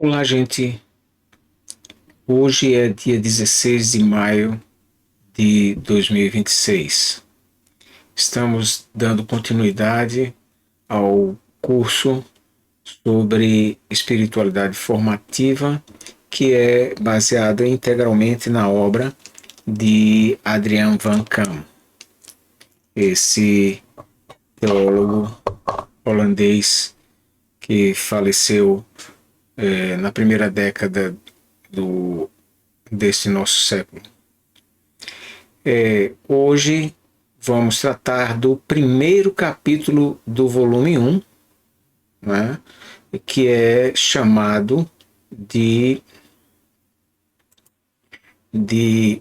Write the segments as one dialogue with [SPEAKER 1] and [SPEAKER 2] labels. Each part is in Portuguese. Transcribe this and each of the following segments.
[SPEAKER 1] Olá, gente. Hoje é dia 16 de maio de 2026. Estamos dando continuidade ao curso sobre espiritualidade formativa, que é baseado integralmente na obra de Adriaan van Kam, esse teólogo holandês que faleceu na primeira década deste nosso século. Hoje vamos tratar do primeiro capítulo do volume 1, né, que é chamado de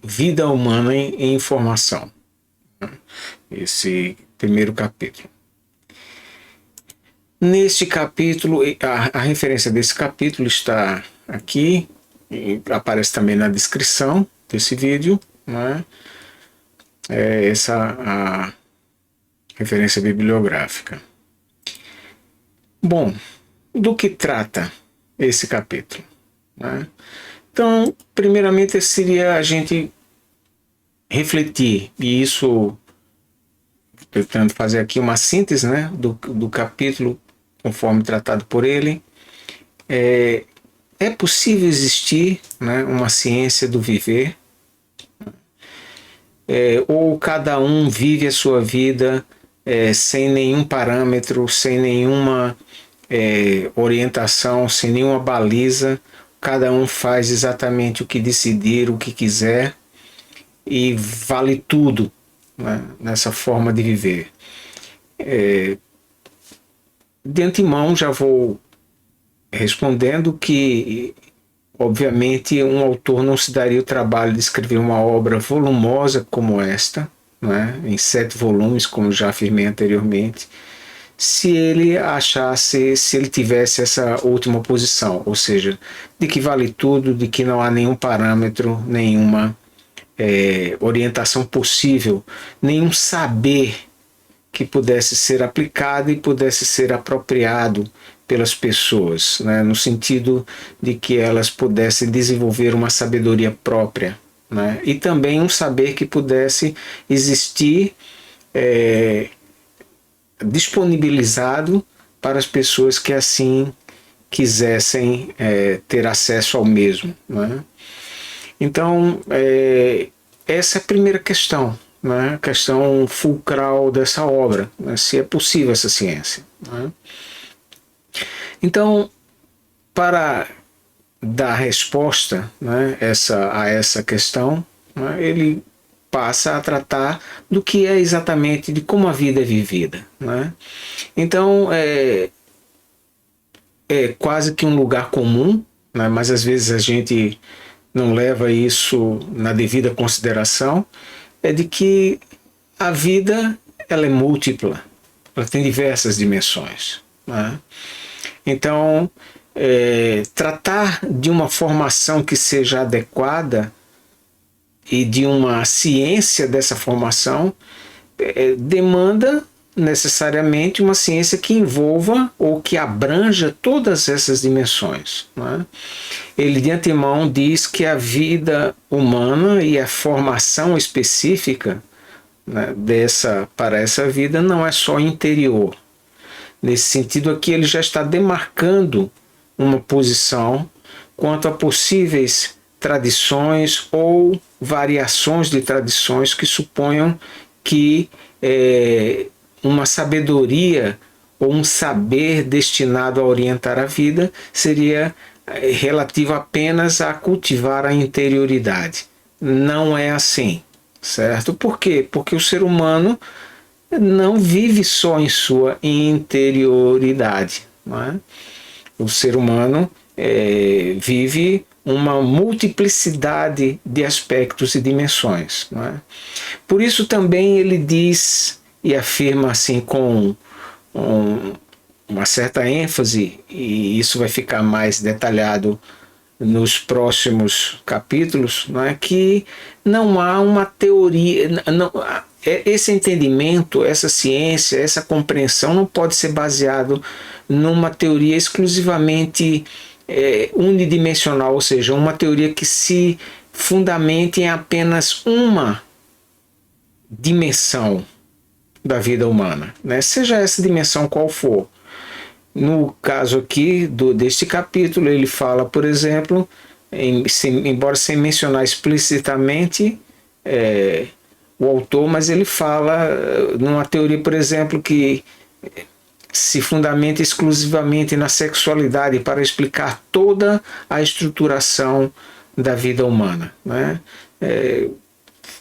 [SPEAKER 1] Vida Humana em Informação. Esse primeiro capítulo. Neste capítulo, a referência desse capítulo está aqui, e aparece também na descrição desse vídeo, né? É essa a referência bibliográfica. Bom, do que trata esse capítulo, né? Então, primeiramente seria a gente refletir, e isso tentando fazer aqui uma síntese, né, do capítulo conforme tratado por ele. É possível existir, né, uma ciência do viver, ou cada um vive a sua vida sem nenhum parâmetro, sem nenhuma orientação, sem nenhuma baliza, cada um faz exatamente o que decidir, o que quiser, e vale tudo, né, nessa forma de viver. De antemão já vou respondendo que, obviamente, um autor não se daria o trabalho de escrever uma obra volumosa como esta, né, em 7 volumes, como já afirmei anteriormente, se ele tivesse essa última posição, ou seja, de que vale tudo, de que não há nenhum parâmetro, nenhuma orientação possível, nenhum saber que pudesse ser aplicado e pudesse ser apropriado pelas pessoas, né, no sentido de que elas pudessem desenvolver uma sabedoria própria, né, e também um saber que pudesse existir disponibilizado para as pessoas que assim quisessem ter acesso ao mesmo, né. Então, essa é a primeira questão, né, a questão fulcral dessa obra, né, se é possível essa ciência, né. Então, para dar resposta, né, a essa questão, né, ele passa a tratar do que é exatamente, de como a vida é vivida, né. Então, é quase que um lugar comum, né, mas às vezes a gente não leva isso na devida consideração, é de que a vida ela é múltipla, ela tem diversas dimensões, né? Então, tratar de uma formação que seja adequada e de uma ciência dessa formação demanda necessariamente uma ciência que envolva ou que abranja todas essas dimensões, né? Ele de antemão diz que a vida humana e a formação específica, né, para essa vida não é só interior. Nesse sentido aqui ele já está demarcando uma posição quanto a possíveis tradições ou variações de tradições que suponham que uma sabedoria ou um saber destinado a orientar a vida seria relativo apenas a cultivar a interioridade. Não é assim, certo? Por quê? Porque o ser humano não vive só em sua interioridade, não é? O ser humano vive uma multiplicidade de aspectos e dimensões, não é? Por isso também ele diz e afirma assim com uma certa ênfase, e isso vai ficar mais detalhado nos próximos capítulos, não é, que não há uma teoria, não, esse entendimento, essa ciência, essa compreensão não pode ser baseado numa teoria exclusivamente unidimensional, ou seja, uma teoria que se fundamente em apenas uma dimensão da vida humana, né? Seja essa dimensão qual for. No caso aqui deste capítulo, ele fala, por exemplo, embora sem mencionar explicitamente o autor, mas ele fala numa teoria, por exemplo, que se fundamenta exclusivamente na sexualidade para explicar toda a estruturação da vida humana, né?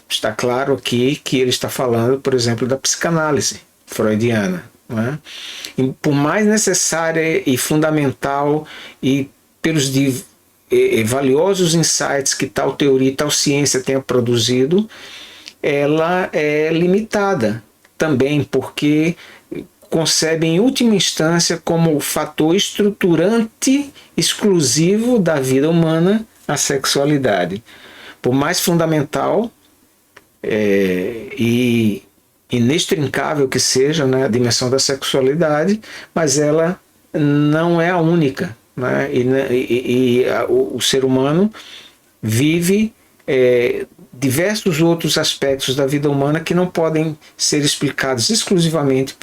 [SPEAKER 1] Está claro aqui que ele está falando, por exemplo, da psicanálise freudiana, né? E por mais necessária e fundamental e pelos valiosos insights que tal teoria e tal ciência tenha produzido, ela é limitada também, porque concebe em última instância como o fator estruturante exclusivo da vida humana a sexualidade. Por mais fundamental e inextrincável que seja, né, a dimensão da sexualidade, mas ela não é a única, né? O ser humano vive diversos outros aspectos da vida humana que não podem ser explicados exclusivamente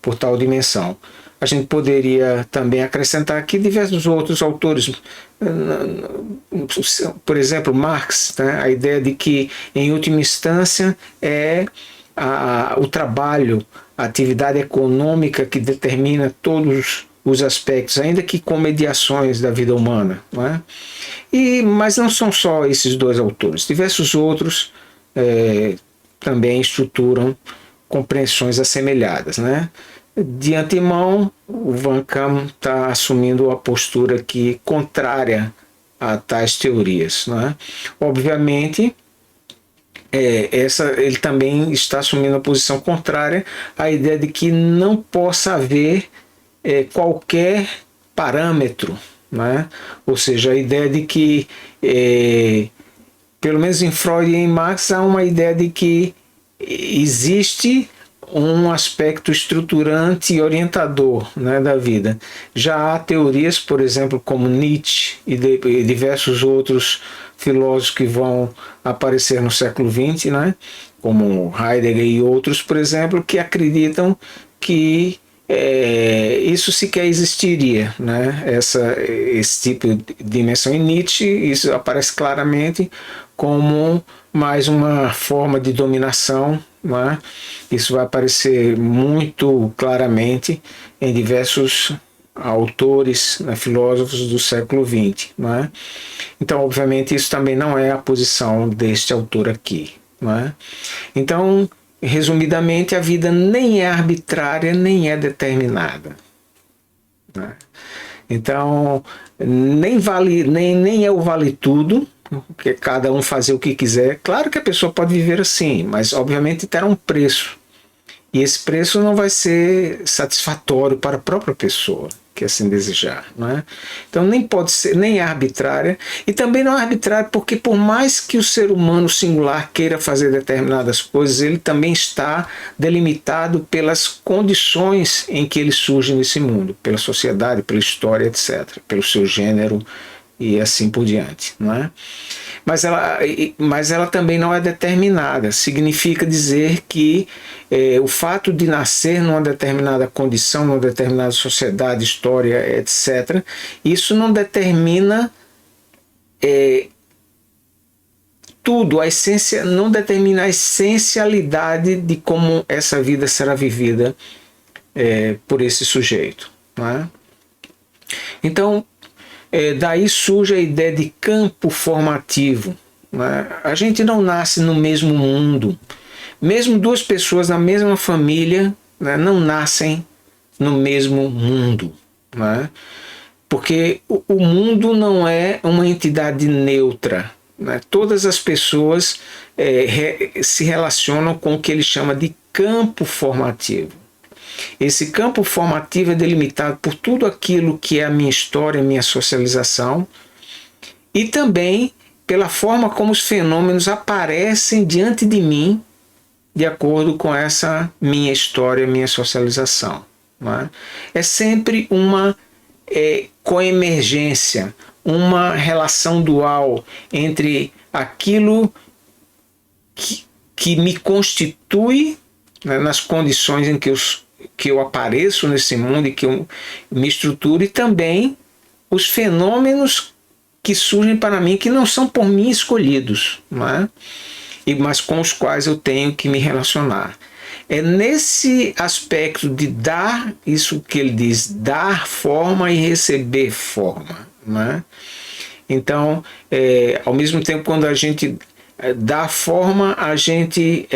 [SPEAKER 1] por tal dimensão. A gente poderia também acrescentar aqui diversos outros autores, por exemplo, Marx, né? A ideia de que, em última instância, é o trabalho, a atividade econômica que determina todos os aspectos, ainda que com mediações da vida humana, não é? Mas não são só esses dois autores, diversos outros também estruturam compreensões assemelhadas, né? De antemão, o Van Kaam está assumindo a postura aqui contrária a tais teorias, né? Obviamente, ele também está assumindo a posição contrária à ideia de que não possa haver qualquer parâmetro, né? Ou seja, a ideia de que, pelo menos em Freud e em Marx, há uma ideia de que existe um aspecto estruturante e orientador, né, da vida. Já há teorias, por exemplo, como Nietzsche e diversos outros filósofos que vão aparecer no século XX, né, como Heidegger e outros, por exemplo, que acreditam que isso sequer existiria, né? Esse tipo de dimensão. Em Nietzsche, isso aparece claramente como mais uma forma de dominação, né? Isso vai aparecer muito claramente em diversos autores, né, filósofos do século XX, né? Então, obviamente, isso também não é a posição deste autor aqui, né? Então, resumidamente, a vida nem é arbitrária, nem é determinada, né? Então, nem é o vale tudo, porque cada um fazer o que quiser. Claro que a pessoa pode viver assim, mas obviamente terá um preço. E esse preço não vai ser satisfatório para a própria pessoa que assim desejar, não é? Então nem pode ser, nem é arbitrária, e também não é arbitrária porque por mais que o ser humano singular queira fazer determinadas coisas, ele também está delimitado pelas condições em que ele surge nesse mundo, pela sociedade, pela história, etc., pelo seu gênero e assim por diante, não é? Mas ela também não é determinada. Significa dizer que o fato de nascer numa determinada condição, numa determinada sociedade, história, etc., isso não determina tudo, a essência, não determina a essencialidade de como essa vida será vivida por esse sujeito, não é? Então, daí surge a ideia de campo formativo, né? A gente não nasce no mesmo mundo. Mesmo duas pessoas na mesma família, né, não nascem no mesmo mundo, né? Porque o mundo não é uma entidade neutra, né? Todas as pessoas se relacionam com o que ele chama de campo formativo. Esse campo formativo é delimitado por tudo aquilo que é a minha história, a minha socialização, e também pela forma como os fenômenos aparecem diante de mim, de acordo com essa minha história, minha socialização, não é? É sempre uma coemergência, uma relação dual entre aquilo que me constitui, né, nas condições em que eu apareço nesse mundo e que eu me estruturo, e também os fenômenos que surgem para mim, que não são por mim escolhidos, não é? Mas com os quais eu tenho que me relacionar. É nesse aspecto de dar, isso que ele diz, dar forma e receber forma, né? Então, ao mesmo tempo, quando a gente dá forma, a gente,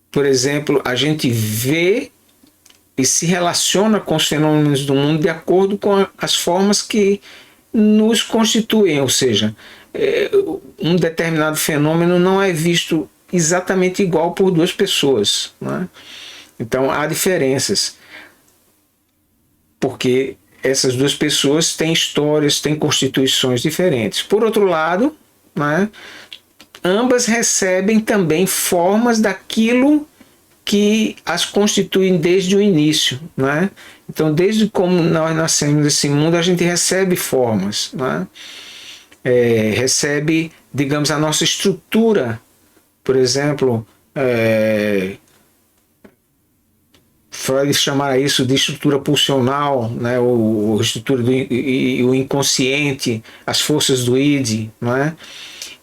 [SPEAKER 1] por exemplo, a gente vê e se relaciona com os fenômenos do mundo de acordo com as formas que nos constituem, ou seja, um determinado fenômeno não é visto exatamente igual por duas pessoas, né? Então há diferenças, porque essas duas pessoas têm histórias, têm constituições diferentes. Por outro lado, né, ambas recebem também formas daquilo que as constituem desde o início, né? Então, desde como nós nascemos nesse mundo, a gente recebe formas, né? Recebe, digamos, a nossa estrutura. Por exemplo, Freud chamara isso de estrutura pulsional, né? O estrutura o inconsciente, as forças do id, não é?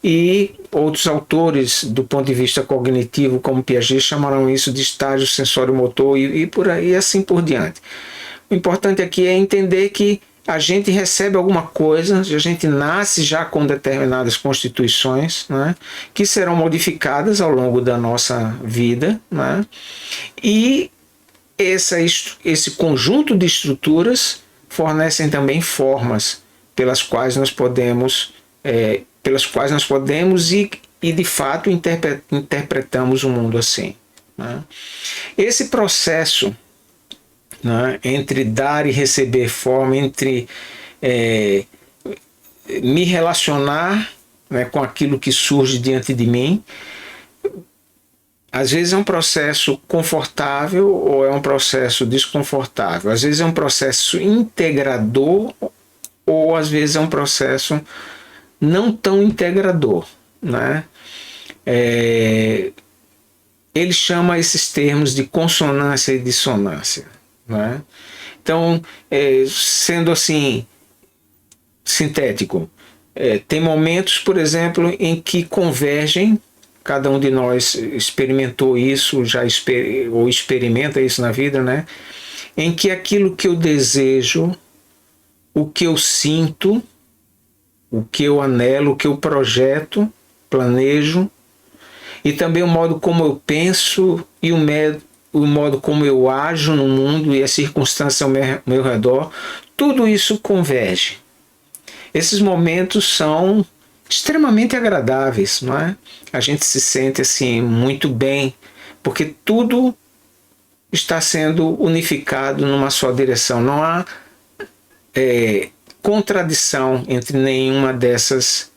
[SPEAKER 1] E outros autores do ponto de vista cognitivo, como Piaget, chamaram isso de estágio sensório-motor e por aí, assim por diante. O importante aqui é entender que a gente recebe alguma coisa, a gente nasce já com determinadas constituições, né, que serão modificadas ao longo da nossa vida, né, e esse conjunto de estruturas fornecem também formas pelas quais nós podemos e de fato interpretamos o mundo assim, né? Esse processo, né, entre dar e receber forma, entre me relacionar, né, com aquilo que surge diante de mim, às vezes é um processo confortável ou é um processo desconfortável, às vezes é um processo integrador ou às vezes é um processo não tão integrador, né? Ele chama esses termos de consonância e dissonância, né? Então, sendo assim sintético, tem momentos, por exemplo, em que convergem, cada um de nós experimentou isso, ou experimenta isso na vida, né? Em que aquilo que eu desejo, o que eu sinto, o que eu anelo, o que eu projeto, planejo, e também o modo como eu penso e o modo como eu ajo no mundo e as circunstâncias ao meu redor, tudo isso converge. Esses momentos são extremamente agradáveis, não é? A gente se sente assim muito bem, porque tudo está sendo unificado numa só direção. Não há contradição entre nenhuma dessas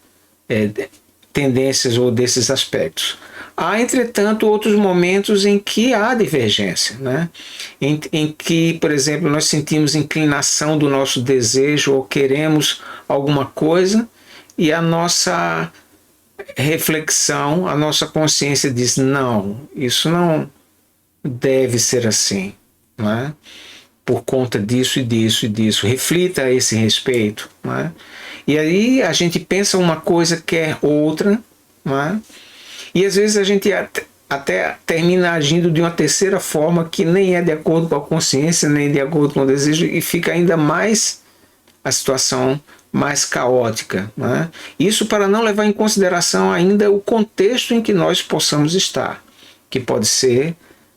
[SPEAKER 1] tendências ou desses aspectos. Há, entretanto, outros momentos em que há divergência, né? Em que, por exemplo, nós sentimos inclinação do nosso desejo ou queremos alguma coisa e a nossa reflexão, a nossa consciência diz: não, isso não deve ser assim, né? Por conta disso e disso e disso. Reflita a esse respeito, né? E aí a gente pensa uma coisa, quer outra, né? E às vezes a gente até termina agindo de uma terceira forma que nem é de acordo com a consciência, nem de acordo com o desejo, e fica ainda mais a situação mais caótica, né? Isso para não levar em consideração ainda o contexto em que nós possamos estar, que pode ser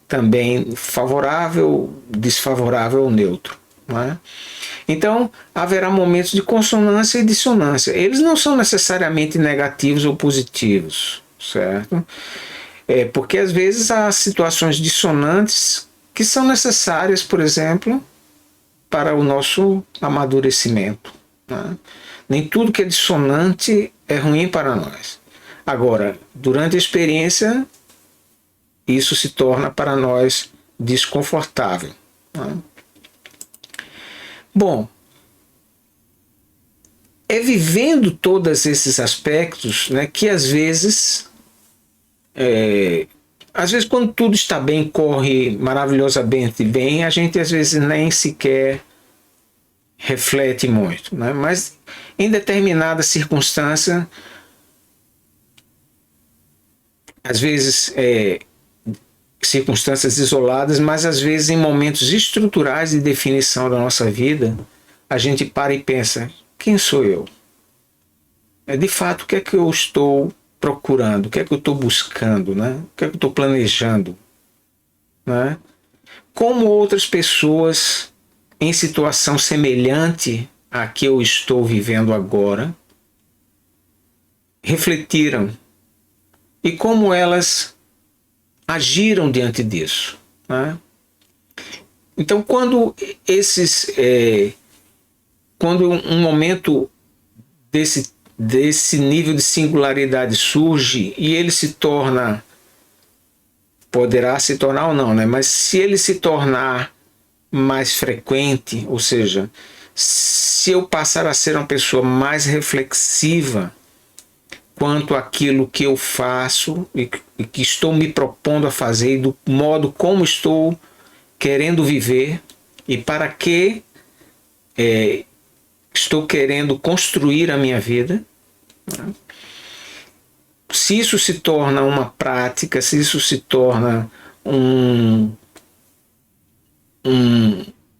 [SPEAKER 1] também favorável, desfavorável ou neutro, né? Então haverá momentos de consonância e dissonância. Eles não são necessariamente negativos ou positivos, certo? Porque às vezes há situações dissonantes que são necessárias, por exemplo, para o nosso amadurecimento, né? Nem tudo que é dissonante é ruim para nós. Agora, durante a experiência, isso se torna para nós desconfortável, né? Bom, é vivendo todos esses aspectos, né, que às vezes quando tudo está bem, corre maravilhosamente bem, a gente às vezes nem sequer reflete muito, né? Mas em determinada circunstância, às vezes circunstâncias isoladas, mas às vezes em momentos estruturais de definição da nossa vida, a gente para e pensa: quem sou eu? De fato, o que é que eu estou procurando? O que é que eu estou buscando? Né? O que é que eu estou planejando? Né? Como outras pessoas em situação semelhante à que eu estou vivendo agora refletiram e como elas agiram diante disso. Né? Então, quando um momento desse nível de singularidade surge e ele se torna, poderá se tornar ou não, né? Mas se ele se tornar mais frequente, ou seja, se eu passar a ser uma pessoa mais reflexiva quanto àquilo que eu faço e que estou me propondo a fazer, e do modo como estou querendo viver e para que estou querendo construir a minha vida, né? Se isso se torna uma prática, se isso se torna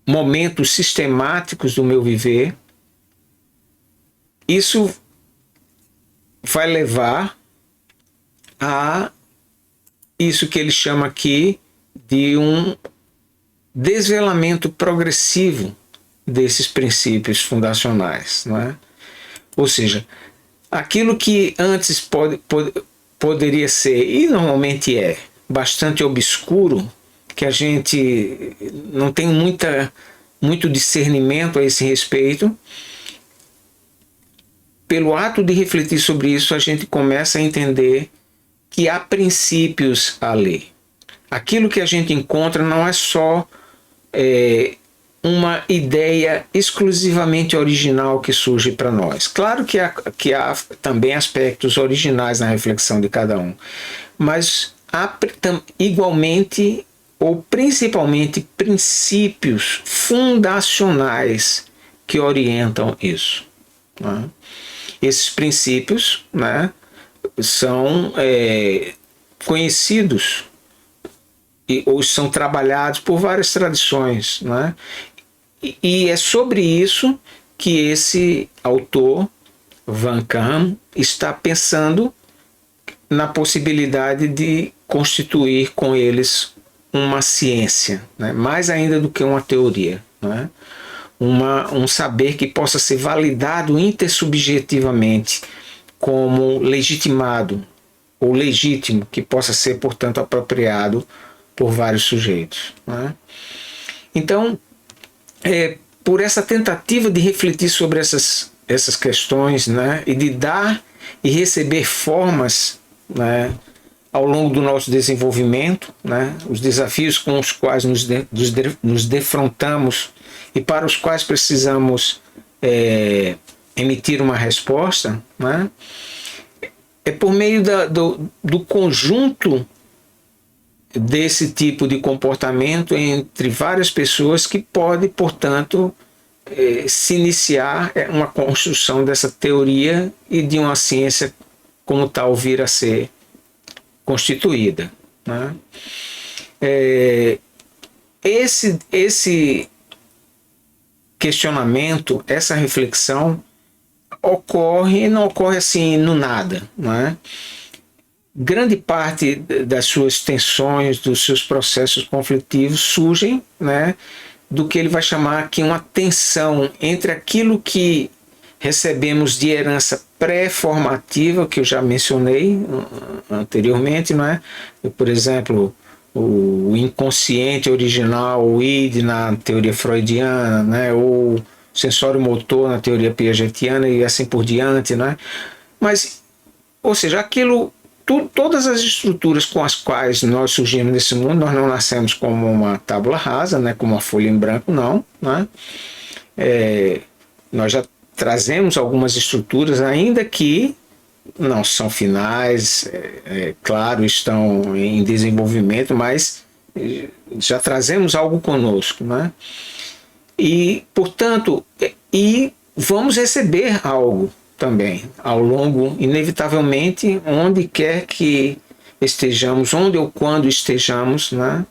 [SPEAKER 1] momentos sistemáticos do meu viver, isso vai levar a isso que ele chama aqui de um desvelamento progressivo desses princípios fundacionais, não é? Ou seja, aquilo que antes poderia ser, e normalmente é, bastante obscuro, que a gente não tem muito discernimento a esse respeito, pelo ato de refletir sobre isso, a gente começa a entender que há princípios a ler. Aquilo que a gente encontra não é só uma ideia exclusivamente original que surge para nós. Claro que há também aspectos originais na reflexão de cada um, mas há igualmente ou principalmente princípios fundacionais que orientam isso. Né? Esses princípios, né, são conhecidos ou são trabalhados por várias tradições, né? E é sobre isso que esse autor, Vankam, está pensando na possibilidade de constituir com eles uma ciência, né? Mais ainda do que uma teoria, né? Um saber que possa ser validado intersubjetivamente como legitimado ou legítimo, que possa ser, portanto, apropriado por vários sujeitos. Né? Então, por essa tentativa de refletir sobre essas questões, né, e de dar e receber formas, né, ao longo do nosso desenvolvimento, né, os desafios com os quais nos defrontamos e para os quais precisamos emitir uma resposta, né, é por meio do conjunto desse tipo de comportamento entre várias pessoas que pode, portanto, se iniciar uma construção dessa teoria e de uma ciência como tal vir a ser constituída. Né? Esse questionamento, essa reflexão ocorre e não ocorre assim no nada. Né? Grande parte das suas tensões, dos seus processos conflitivos surgem, né, do que ele vai chamar aqui uma tensão entre aquilo que recebemos de herança pré-formativa, que eu já mencionei anteriormente, não é? Por exemplo, o inconsciente original, o id na teoria freudiana, né, ou sensório motor na teoria piagetiana e assim por diante, né? Mas, ou seja, aquilo, todas as estruturas com as quais nós surgimos nesse mundo, nós não nascemos como uma tábula rasa, né, como uma folha em branco, não, né? Nós já trazemos algumas estruturas, ainda que não são finais, claro, estão em desenvolvimento, mas já trazemos algo conosco, né? E, portanto, vamos receber algo também ao longo, inevitavelmente, onde quer que estejamos, onde ou quando estejamos, né?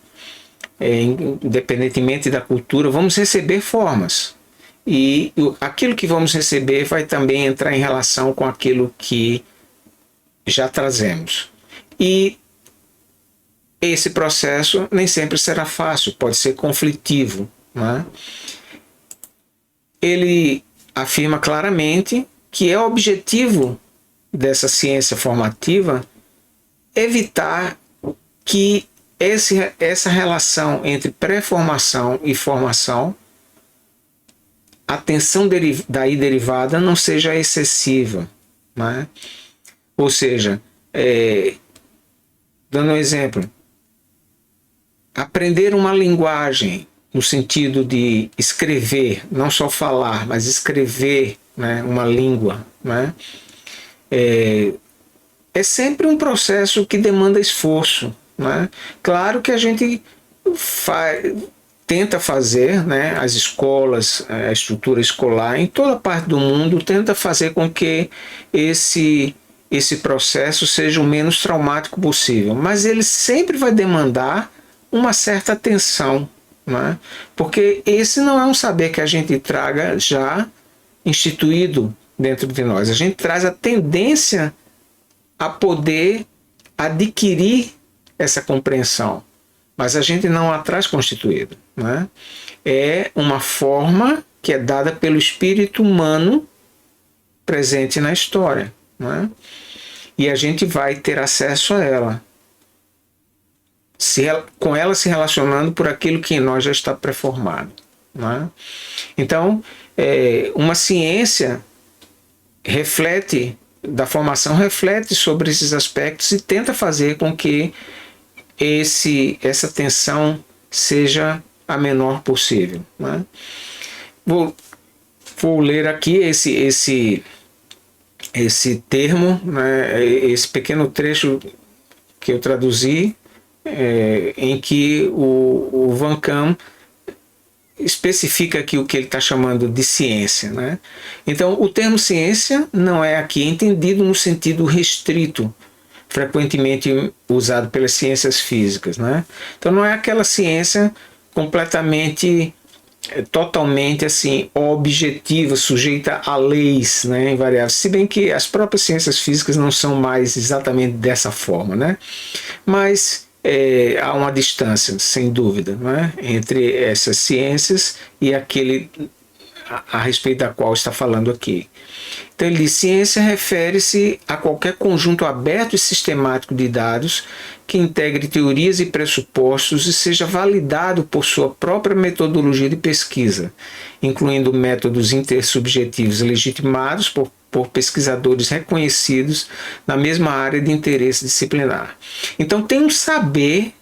[SPEAKER 1] Independentemente da cultura, vamos receber formas. E aquilo que vamos receber vai também entrar em relação com aquilo que já trazemos. E esse processo nem sempre será fácil, pode ser conflitivo, né? Ele afirma claramente que é o objetivo dessa ciência formativa evitar que essa relação entre pré-formação e formação, a tensão daí derivada não seja excessiva, né? Ou seja, dando um exemplo, aprender uma linguagem no sentido de escrever, não só falar, mas escrever, né, uma língua, né, é sempre um processo que demanda esforço, né? Claro que a gente tenta fazer, né, as escolas, a estrutura escolar em toda parte do mundo tenta fazer com que esse processo seja o menos traumático possível, mas ele sempre vai demandar uma certa atenção, né? Porque esse não é um saber que a gente traga já instituído dentro de nós. A gente traz a tendência a poder adquirir essa compreensão, mas a gente não a traz constituída, né? É uma forma que é dada pelo espírito humano presente na história, né? E a gente vai ter acesso a ela, com ela se relacionando por aquilo que em nós já está pré-formado, né? Então, uma ciência da formação reflete sobre esses aspectos e tenta fazer com que essa tensão seja a menor possível, né? Vou ler aqui esse termo, né, esse pequeno trecho que eu traduzi, em que o Van Kam especifica aqui o que ele está chamando de ciência, né? Então, o termo ciência não é aqui entendido no sentido restrito, frequentemente usado pelas ciências físicas, né? Então, não é aquela ciência completamente, totalmente assim, objetiva, sujeita a leis, né, invariáveis, se bem que as próprias ciências físicas não são mais exatamente dessa forma, né? Mas há uma distância, sem dúvida, né, entre essas ciências e aquele a respeito da qual está falando aqui. Então ele diz: ciência refere-se a qualquer conjunto aberto e sistemático de dados que integre teorias e pressupostos e seja validado por sua própria metodologia de pesquisa, incluindo métodos intersubjetivos legitimados por pesquisadores reconhecidos na mesma área de interesse disciplinar. Então tem um saber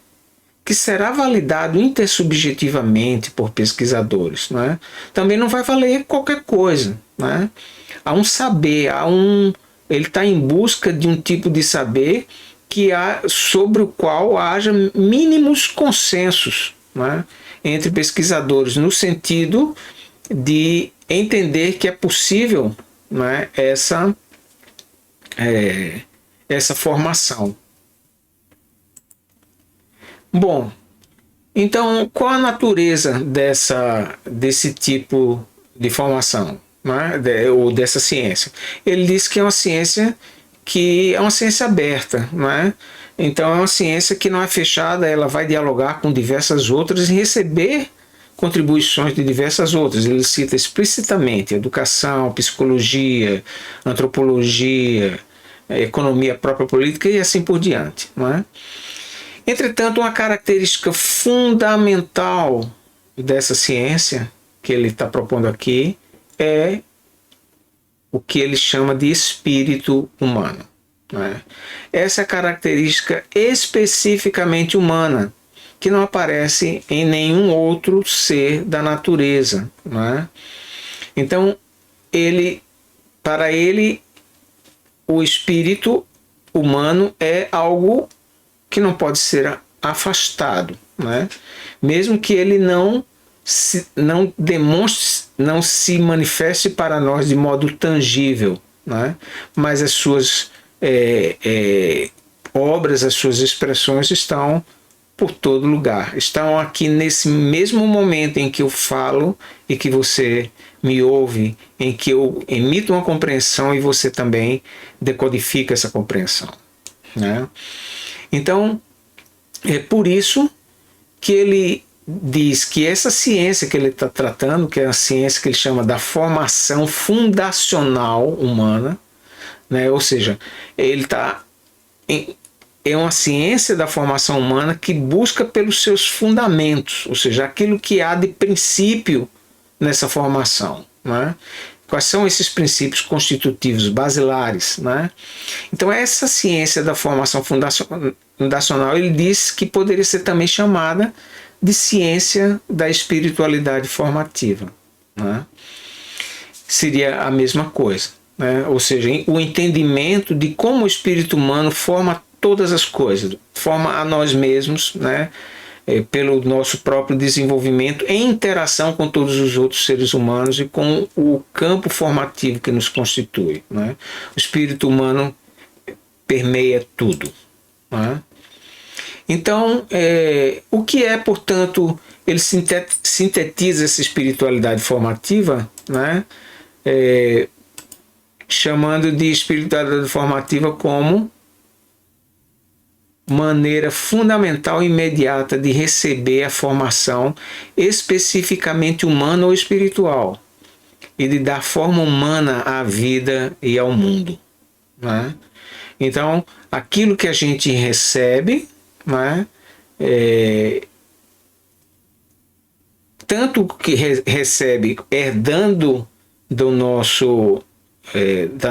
[SPEAKER 1] que será validado intersubjetivamente por pesquisadores, não é? Também não vai valer qualquer coisa, né? Há um saber, ele está em busca de um tipo de saber sobre o qual haja mínimos consensos, né, entre pesquisadores, no sentido de entender que é possível, né, essa formação. Bom, então qual a natureza desse tipo de formação, né, ou dessa ciência? Ele diz que é uma ciência aberta, né? Então é uma ciência que não é fechada, ela vai dialogar com diversas outras e receber contribuições de diversas outras. Ele cita explicitamente educação, psicologia, antropologia, economia própria política e assim por diante, não é? Entretanto, uma característica fundamental dessa ciência que ele está propondo aqui é o que ele chama de espírito humano, né? Essa é a característica especificamente humana, que não aparece em nenhum outro ser da natureza, né? Então, para ele, o espírito humano é algo que não pode ser afastado, né? Mesmo que ele não demonstre, não se manifeste para nós de modo tangível, né? Mas as suas obras, as suas expressões estão por todo lugar. Estão aqui nesse mesmo momento em que eu falo e que você me ouve, em que eu emito uma compreensão e você também decodifica essa compreensão, né? Então, é por isso que ele diz que essa ciência que ele está tratando, que é a ciência que ele chama da formação fundacional humana, né? Ou seja, ele está é uma ciência da formação humana que busca pelos seus fundamentos, ou seja, aquilo que há de princípio nessa formação, né? Quais são esses princípios constitutivos basilares, né? Então, essa ciência da formação fundacional, ele diz que poderia ser também chamada de ciência da espiritualidade formativa, né? Seria a mesma coisa, né? Ou seja, o entendimento de como o espírito humano forma todas as coisas, forma a nós mesmos, né? Pelo nosso próprio desenvolvimento em interação com todos os outros seres humanos e com o campo formativo que nos constitui, né? O espírito humano permeia tudo, né? Então, o que é, portanto, ele sintetiza essa espiritualidade formativa, né? Chamando de espiritualidade formativa como maneira fundamental e imediata de receber a formação especificamente humana ou espiritual e de dar forma humana à vida e ao mundo, né? Então, aquilo que a gente recebe, né, tanto que recebe herdando da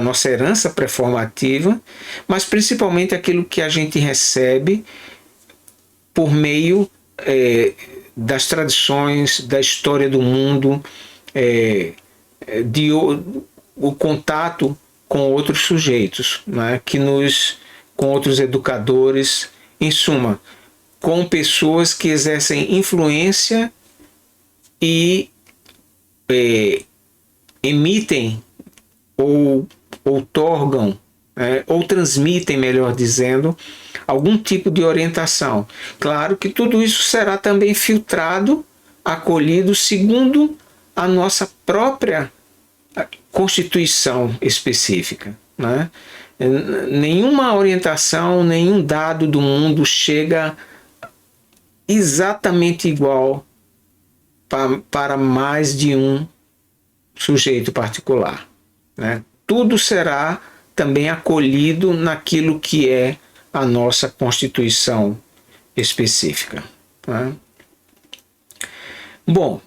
[SPEAKER 1] nossa herança pré-formativa, mas principalmente aquilo que a gente recebe por meio das tradições, da história do mundo, o contato com outros sujeitos, né, com outros educadores, em suma, com pessoas que exercem influência e emitem ou outorgam, ou transmitem, melhor dizendo, algum tipo de orientação. Claro que tudo isso será também filtrado, acolhido segundo a nossa própria constituição específica, né? Nenhuma orientação, nenhum dado do mundo chega exatamente igual para mais de um sujeito particular, né? Tudo será também acolhido naquilo que é a nossa constituição específica, né? Bom,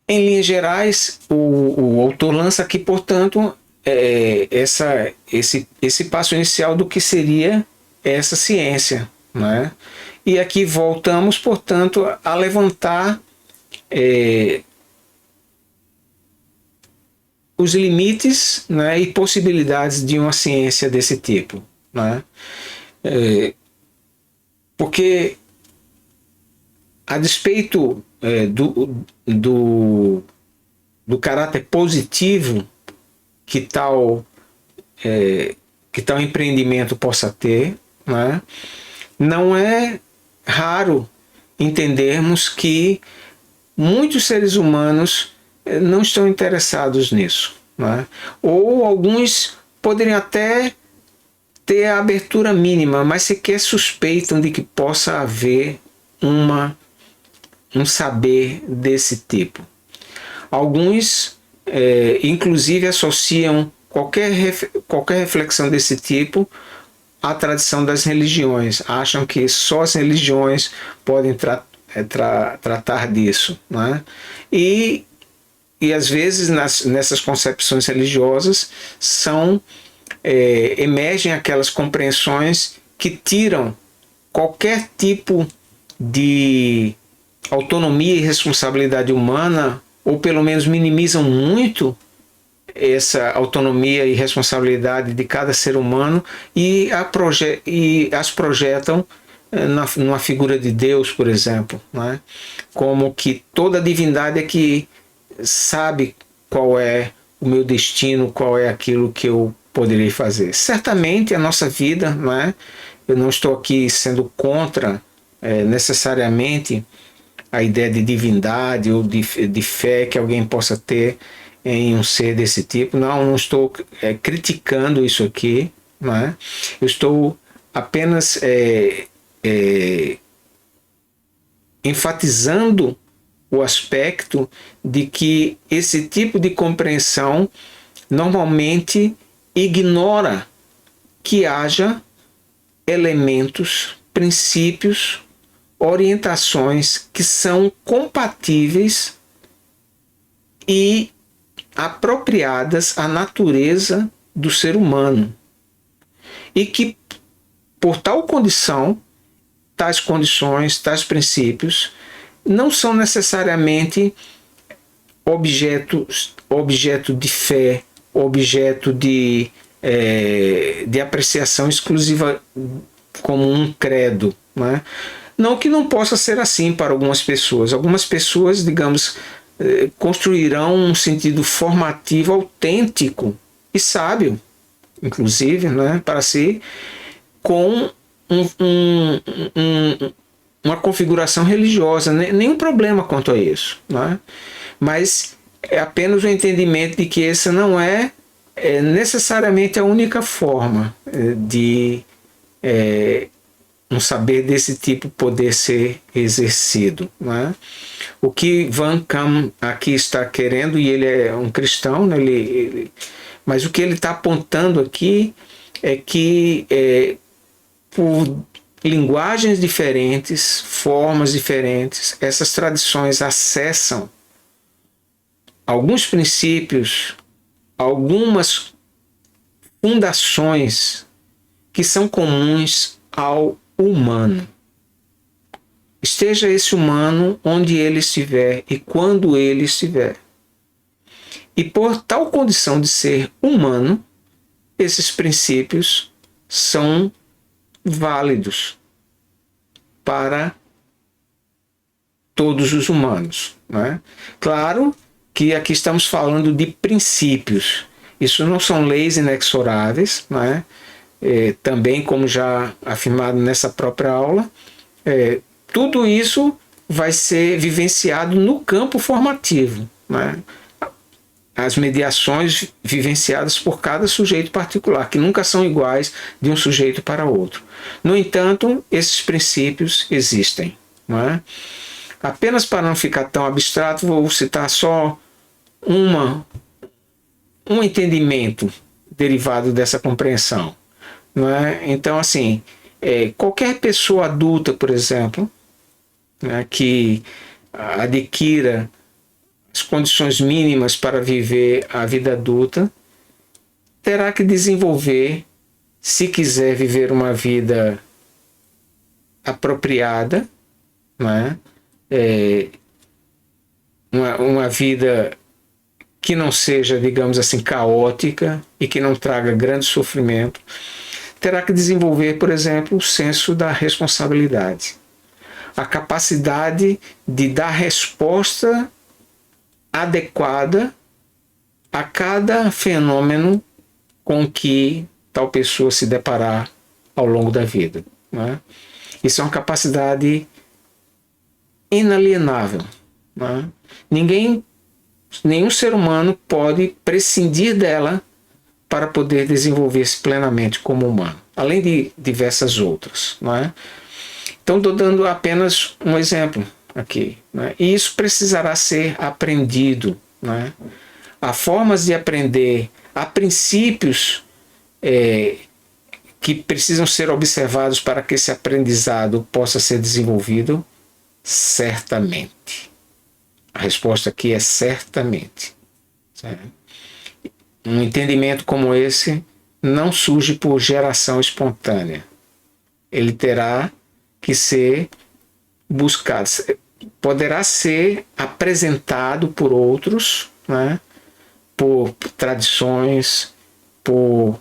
[SPEAKER 1] em linhas gerais, o autor lança aqui, portanto, esse passo inicial do que seria essa ciência, né? E aqui voltamos, portanto, a levantar os limites, né, e possibilidades de uma ciência desse tipo, né? Porque, a despeito do caráter positivo que tal empreendimento possa ter, né, não é raro entendermos que muitos seres humanos não estão interessados nisso, né? Ou alguns poderiam até ter a abertura mínima, mas sequer suspeitam de que possa haver um saber desse tipo. Alguns, inclusive, associam qualquer reflexão desse tipo à tradição das religiões. Acham que só as religiões podem tratar disso, né? E às vezes nessas concepções religiosas emergem aquelas compreensões que tiram qualquer tipo de autonomia e responsabilidade humana, ou pelo menos minimizam muito essa autonomia e responsabilidade de cada ser humano e as projetam numa figura de Deus, por exemplo, né? Como que toda divindade é que sabe qual é o meu destino, qual é aquilo que eu poderei fazer. Certamente a nossa vida, né? Eu não estou aqui sendo contra necessariamente a ideia de divindade ou de fé que alguém possa ter em um ser desse tipo. Não estou criticando isso aqui, né? Eu estou apenas enfatizando o aspecto de que esse tipo de compreensão normalmente ignora que haja elementos, princípios, orientações que são compatíveis e apropriadas à natureza do ser humano. E que, por tal condição, tais condições, tais princípios, não são necessariamente objeto de fé, objeto de apreciação exclusiva como um credo, né? Não que não possa ser assim para algumas pessoas. Algumas pessoas, digamos, construirão um sentido formativo autêntico e sábio, inclusive, né, para si, com uma configuração religiosa. Nenhum problema quanto a isso, né? Mas é apenas o entendimento de que essa não é necessariamente a única forma de um saber desse tipo poder ser exercido, né? O que Van Kam aqui está querendo, e ele é um cristão, né? Mas o que ele está apontando aqui é que por linguagens diferentes, formas diferentes, essas tradições acessam alguns princípios, algumas fundações que são comuns ao humano. Esteja esse humano onde ele estiver e quando ele estiver. E por tal condição de ser humano, esses princípios são válidos para todos os humanos, né? Claro que aqui estamos falando de princípios. Isso não são leis inexoráveis, né? Também, como já afirmado nessa própria aula, tudo isso vai ser vivenciado no campo formativo, né? As mediações vivenciadas por cada sujeito particular, que nunca são iguais de um sujeito para outro. No entanto, esses princípios existem, não é? Apenas para não ficar tão abstrato, vou citar só um entendimento derivado dessa compreensão, não é? Então, assim, qualquer pessoa adulta, por exemplo, né, que adquira as condições mínimas para viver a vida adulta, terá que desenvolver, se quiser viver uma vida apropriada, né? Uma vida que não seja, digamos assim, caótica e que não traga grande sofrimento, terá que desenvolver, por exemplo, o senso da responsabilidade, a capacidade de dar resposta adequada a cada fenômeno com que tal pessoa se deparar ao longo da vida, né? Isso é uma capacidade inalienável, né? Nenhum ser humano pode prescindir dela para poder desenvolver-se plenamente como humano, além de diversas outras, não é? Então, estou dando apenas um exemplo aqui, né? E isso precisará ser aprendido, né? Há formas de aprender, há princípios que precisam ser observados para que esse aprendizado possa ser desenvolvido, certamente. A resposta aqui é certamente. Certo? Um entendimento como esse não surge por geração espontânea. Ele terá que ser buscado. poderá ser apresentado por outros, né? Por tradições, por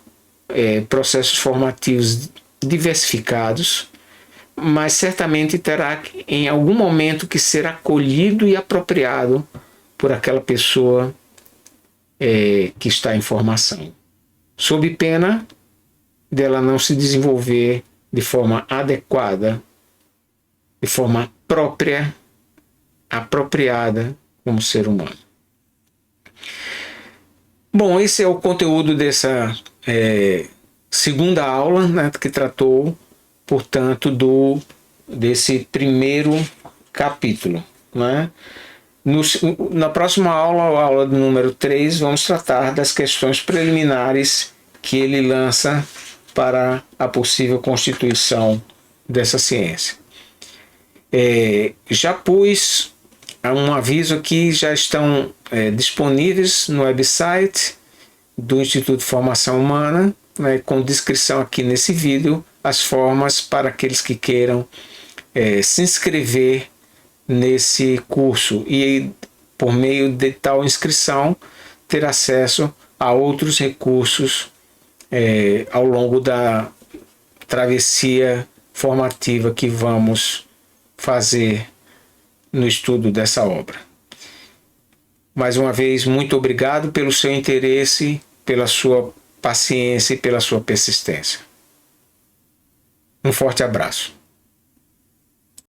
[SPEAKER 1] processos formativos diversificados, mas certamente terá em algum momento que ser acolhido e apropriado por aquela pessoa que está em formação, sob pena dela não se desenvolver de forma adequada, de forma própria, apropriada como ser humano. Bom, esse é o conteúdo dessa segunda aula, né, que tratou, portanto, desse primeiro capítulo, né? Na próxima aula, a aula número 3, vamos tratar das questões preliminares que ele lança para a possível constituição dessa ciência. Já pus um aviso que já estão disponíveis no website do Instituto de Formação Humana, né, com descrição aqui nesse vídeo, as formas para aqueles que queiram se inscrever nesse curso e, por meio de tal inscrição, ter acesso a outros recursos ao longo da travessia formativa que vamos fazer no estudo dessa obra. Mais uma vez, muito obrigado pelo seu interesse, pela sua paciência e pela sua persistência. Um forte abraço.